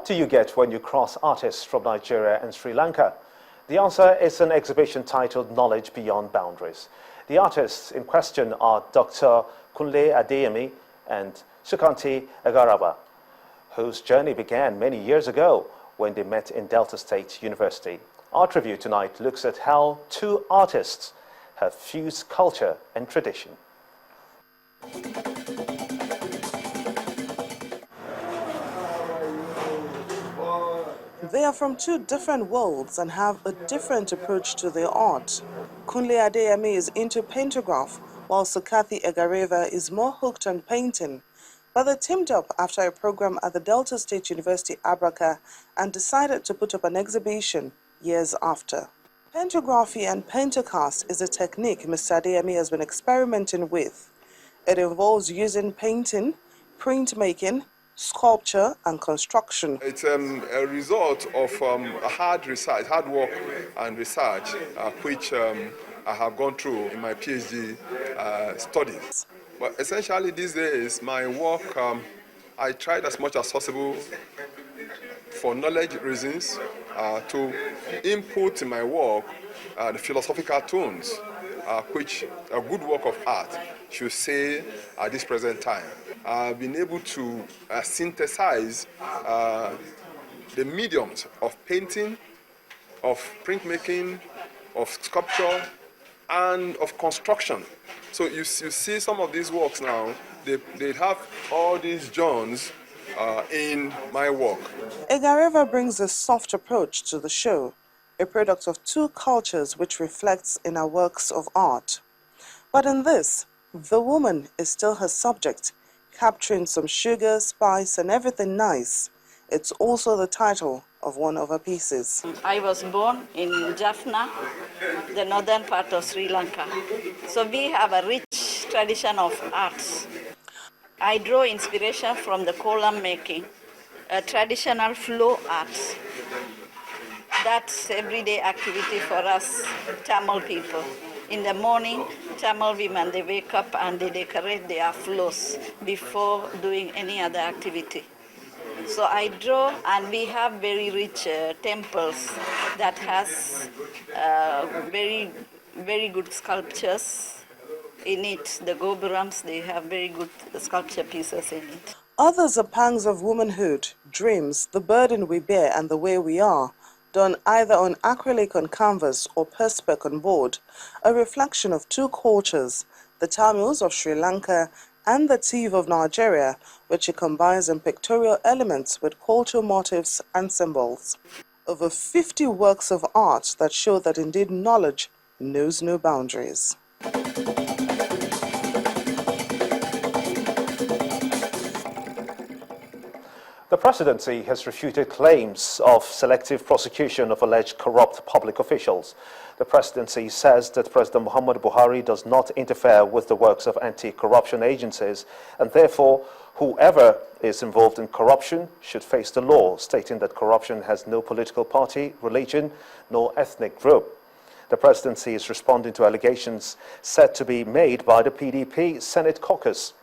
What do you get when you cross artists from Nigeria and Sri Lanka? The answer is an exhibition titled Knowledge Beyond Boundaries. The artists in question are Dr. Kunle Adeyemi and Sukanti Agaraba, whose journey began many years ago when they met in Delta State University. Art Review tonight looks at how two artists have fused culture and tradition. They are from two different worlds and have a different approach to their art. Kunle Adeyemi is into pantograph, while Sukanti Agaraba is more hooked on painting. But they teamed up after a program at the Delta State University Abraka and decided to put up an exhibition years after. Pantography and pentacast is a technique Mr. Adeyemi has been experimenting with. It involves using painting, printmaking, sculpture and construction. It's a result of hard work and research, which I have gone through in my PhD studies. But essentially these days, my work, I tried as much as possible for knowledge reasons to input in my work the philosophical tones, which a good work of art should say at this present time. I've been able to synthesize the mediums of painting, of printmaking, of sculpture, and of construction. So you see some of these works now, they have all these genres in my work. Agaraba brings a soft approach to the show, a product of two cultures which reflects in her works of art. But in this, the woman is still her subject, capturing some sugar, spice, and everything nice. It's also the title of one of her pieces. I was born in Jaffna, the northern part of Sri Lanka. So we have a rich tradition of arts. I draw inspiration from the kolam making, a traditional flow arts. That's everyday activity for us Tamil people. In the morning, Tamil women, they wake up and they decorate their floors before doing any other activity. So I draw, and we have very rich temples that has very good sculptures in it. The Gopurams, they have very good sculpture pieces in it. Others are pangs of womanhood, dreams, the burden we bear and the way we are, done either on acrylic on canvas or perspex on board, a reflection of two cultures, the Tamils of Sri Lanka and the Tiv of Nigeria, which it combines in pictorial elements with cultural motifs and symbols. Over 50 works of art that show that indeed knowledge knows no boundaries. The presidency has refuted claims of selective prosecution of alleged corrupt public officials. The presidency says that President Muhammadu Buhari does not interfere with the works of anti-corruption agencies, and therefore whoever is involved in corruption should face the law, stating that corruption has no political party, religion, nor ethnic group. The presidency is responding to allegations said to be made by the PDP Senate caucus.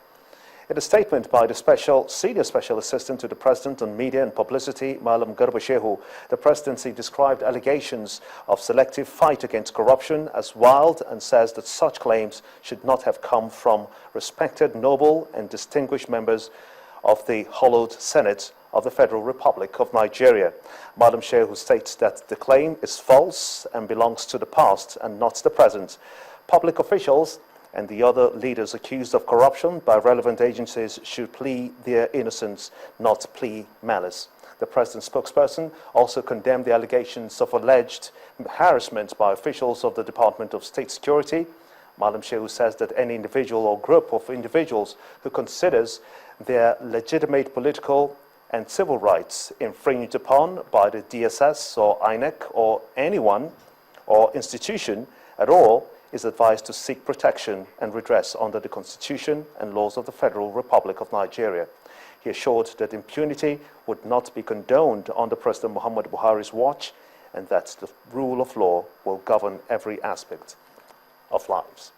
In a statement by the Senior Special Assistant to the President on Media and Publicity, Malam Garba Shehu, the presidency described allegations of selective fight against corruption as wild and says that such claims should not have come from respected, noble and distinguished members of the hallowed Senate of the Federal Republic of Nigeria. Malam Shehu states that the claim is false and belongs to the past and not the present. Public officials and the other leaders accused of corruption by relevant agencies should plead their innocence, not plead malice. The president's spokesperson also condemned the allegations of alleged harassment by officials of the Department of State Security. Malam Shehu says that any individual or group of individuals who considers their legitimate political and civil rights infringed upon by the DSS or INEC or anyone or institution at all is advised to seek protection and redress under the Constitution and laws of the Federal Republic of Nigeria. He assured that impunity would not be condoned under President Muhammadu Buhari's watch and that the rule of law will govern every aspect of lives.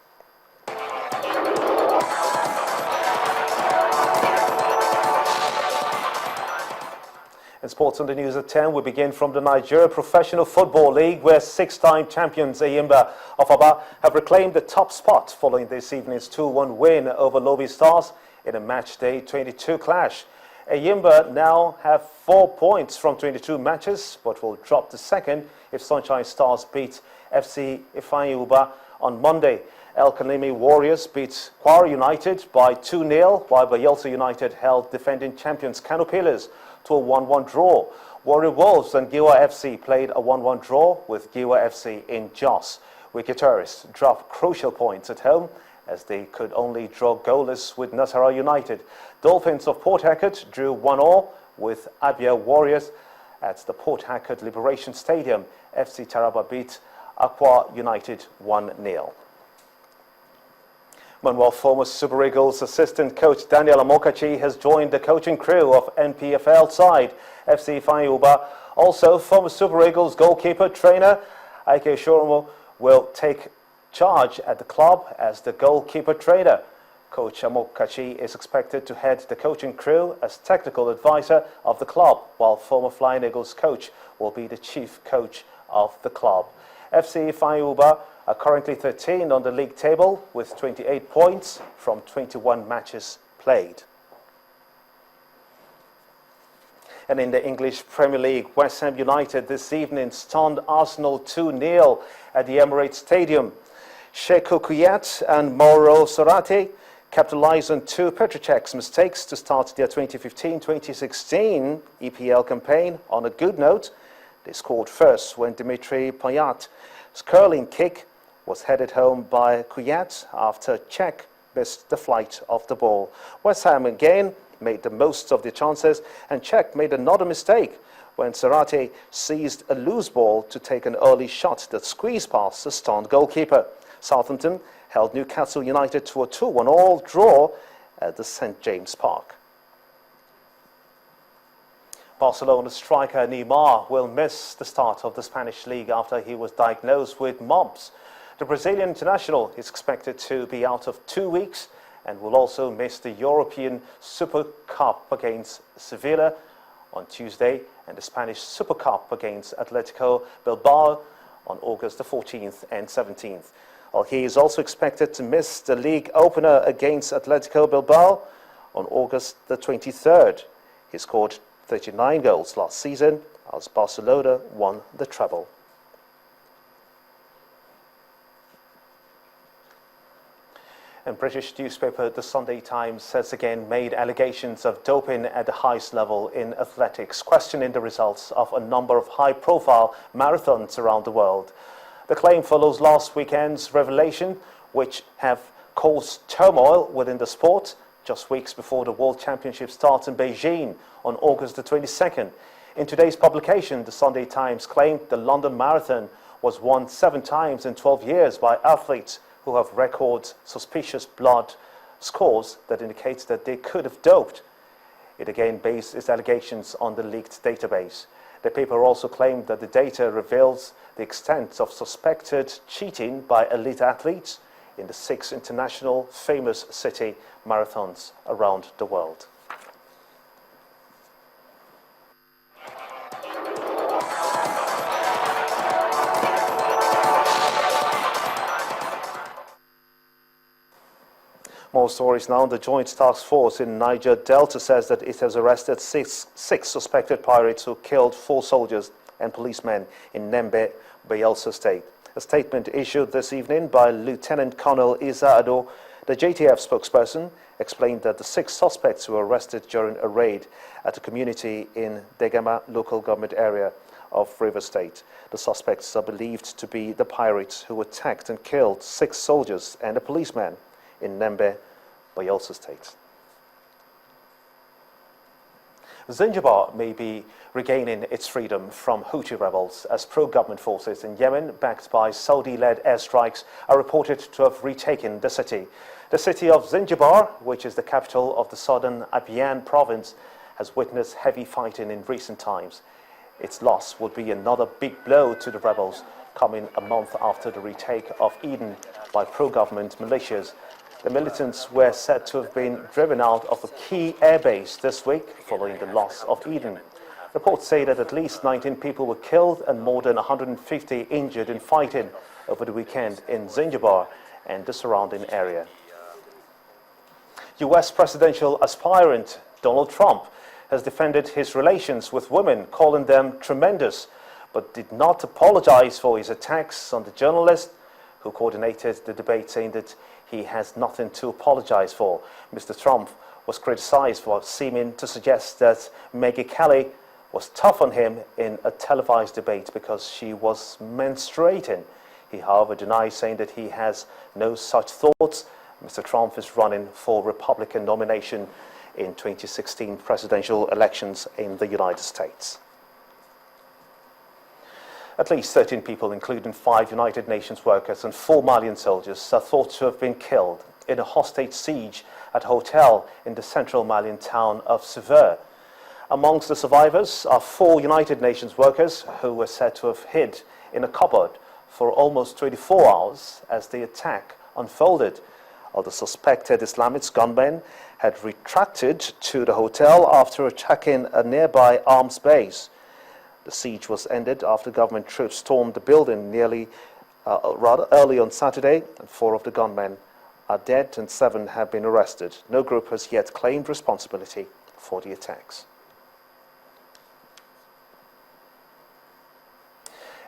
In sports on the news at 10, we begin from the Nigeria Professional Football League, where six-time champions Eyimba of Aba have reclaimed the top spot following this evening's 2-1 win over Lobi Stars in a match day 22 clash. Eyimba now have 4 points from 22 matches, but will drop to second if Sunshine Stars beat FC Eyimba on Monday. El Kanemi Warriors beat Kwara United by 2-0, while Bayelsa United held defending champions Kano Pillars to a 1-1 draw. Warrior Wolves and Giwa FC played a 1-1 draw with Giwa FC in Jos. Wicketers dropped crucial points at home as they could only draw goalless with Nasarawa United. Dolphins of Port Harcourt drew 1-1 with Abia Warriors at the Port Harcourt Liberation Stadium. FC Taraba beat Aqua United 1-0. Meanwhile, former Super Eagles assistant coach Daniel Amokachi has joined the coaching crew of NPFL side FC Eyimba. Also, former Super Eagles goalkeeper trainer Ike Shoromo will take charge at the club as the goalkeeper trainer. Coach Amokachi is expected to head the coaching crew as technical advisor of the club, while former Flying Eagles coach will be the chief coach of the club. FC Eyimba are currently 13 on the league table with 28 points from 21 matches played. And in the English Premier League, West Ham United this evening stunned Arsenal 2-0 at the Emirates Stadium. Sheiko Kuyat and Mauro Sorate capitalized on two Petrocek's mistakes to start their 2015-2016 EPL campaign on a good note. They scored first when Dimitri Payet's curling kick was headed home by Kuyat after Cech missed the flight of the ball. West Ham again made the most of the chances, and Cech made another mistake when Sorate seized a loose ball to take an early shot that squeezed past the stunned goalkeeper. Southampton held Newcastle United to a 2-1 draw at the St James Park. Barcelona striker Neymar will miss the start of the Spanish league after he was diagnosed with mumps. The Brazilian international is expected to be out of 2 weeks and will also miss the European Super Cup against Sevilla on Tuesday and the Spanish Super Cup against Atletico Bilbao on August the 14th and 17th. Well, he is also expected to miss the league opener against Atletico Bilbao on August the 23rd. He scored 39 goals last season as Barcelona won the treble. And British newspaper The Sunday Times has again made allegations of doping at the highest level in athletics, questioning the results of a number of high-profile marathons around the world. The claim follows last weekend's revelation, which have caused turmoil within the sport just weeks before the World Championship starts in Beijing on August the 22nd. In today's publication, The Sunday Times claimed the London Marathon was won 7 times in 12 years by athletes who have records suspicious blood scores that indicates that they could have doped. It again based its allegations on the leaked database. The paper also claimed that the data reveals the extent of suspected cheating by elite athletes in the 6 international famous city marathons around the world. More stories now. The Joint Task Force in Niger Delta says that it has arrested six suspected pirates who killed 4 soldiers and policemen in Nembe, Bayelsa State. A statement issued this evening by Lieutenant Colonel Isa Ado, the JTF spokesperson, explained that the 6 suspects were arrested during a raid at a community in Degama local government area of Rivers State. The suspects are believed to be the pirates who attacked and killed 6 soldiers and a policeman in Nembe, Bayelsa State. Zanzibar may be regaining its freedom from Houthi rebels as pro-government forces in Yemen, backed by Saudi-led airstrikes, are reported to have retaken the city. The city of Zanzibar, which is the capital of the southern Abiyan province, has witnessed heavy fighting in recent times. Its loss would be another big blow to the rebels, coming a month after the retake of Eden by pro-government militias. The militants were said to have been driven out of a key airbase this week following the loss of Eden. Reports say that at least 19 people were killed and more than 150 injured in fighting over the weekend in Zanzibar and the surrounding area. US presidential aspirant Donald Trump has defended his relations with women, calling them tremendous, but did not apologize for his attacks on the journalist who coordinated the debate, saying that he has nothing to apologize for. Mr. Trump was criticized for seeming to suggest that Maggie Kelly was tough on him in a televised debate because she was menstruating. He, however, denies, saying that he has no such thoughts. Mr. Trump is running for Republican nomination in 2016 presidential elections in the United States. At least 13 people, including 5 United Nations workers and 4 Malian soldiers, are thought to have been killed in a hostage siege at a hotel in the central Malian town of Sever. Amongst the survivors are 4 United Nations workers who were said to have hid in a cupboard for almost 24 hours as the attack unfolded. The suspected Islamist gunmen had retreated to the hotel after attacking a nearby arms base. The siege was ended after government troops stormed the building rather early on Saturday, and 4 of the gunmen are dead and 7 have been arrested. No group has yet claimed responsibility for the attacks.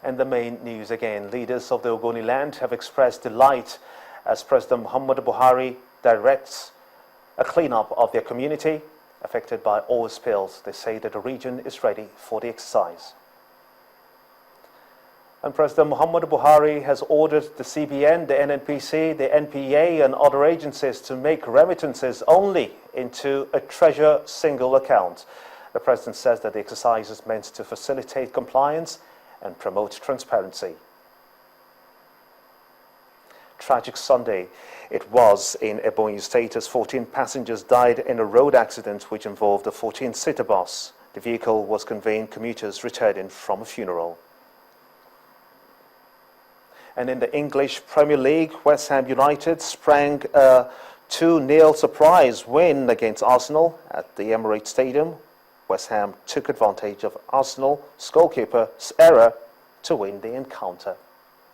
And the main news again, leaders of the Ogoni land have expressed delight as President Muhammad Buhari directs a cleanup of their community affected by oil spills. They say that the region is ready for the exercise. And President Muhammad Buhari has ordered the CBN, the NNPC, the NPA and other agencies to make remittances only into a treasure single account. The President says that the exercise is meant to facilitate compliance and promote transparency. Tragic Sunday it was in Ebonyi State as 14 passengers died in a road accident which involved a 14-seater bus. The vehicle was conveying commuters returning from a funeral. And in the English Premier League, West Ham United sprang a 2-0 surprise win against Arsenal at the Emirates Stadium. West Ham took advantage of Arsenal's goalkeeper's error to win the encounter.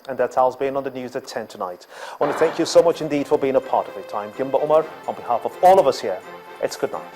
And that's how it's been on the news at 10 tonight. I want to thank you so much indeed for being a part of it. I'm Eyimba on behalf of all of us here. It's good night.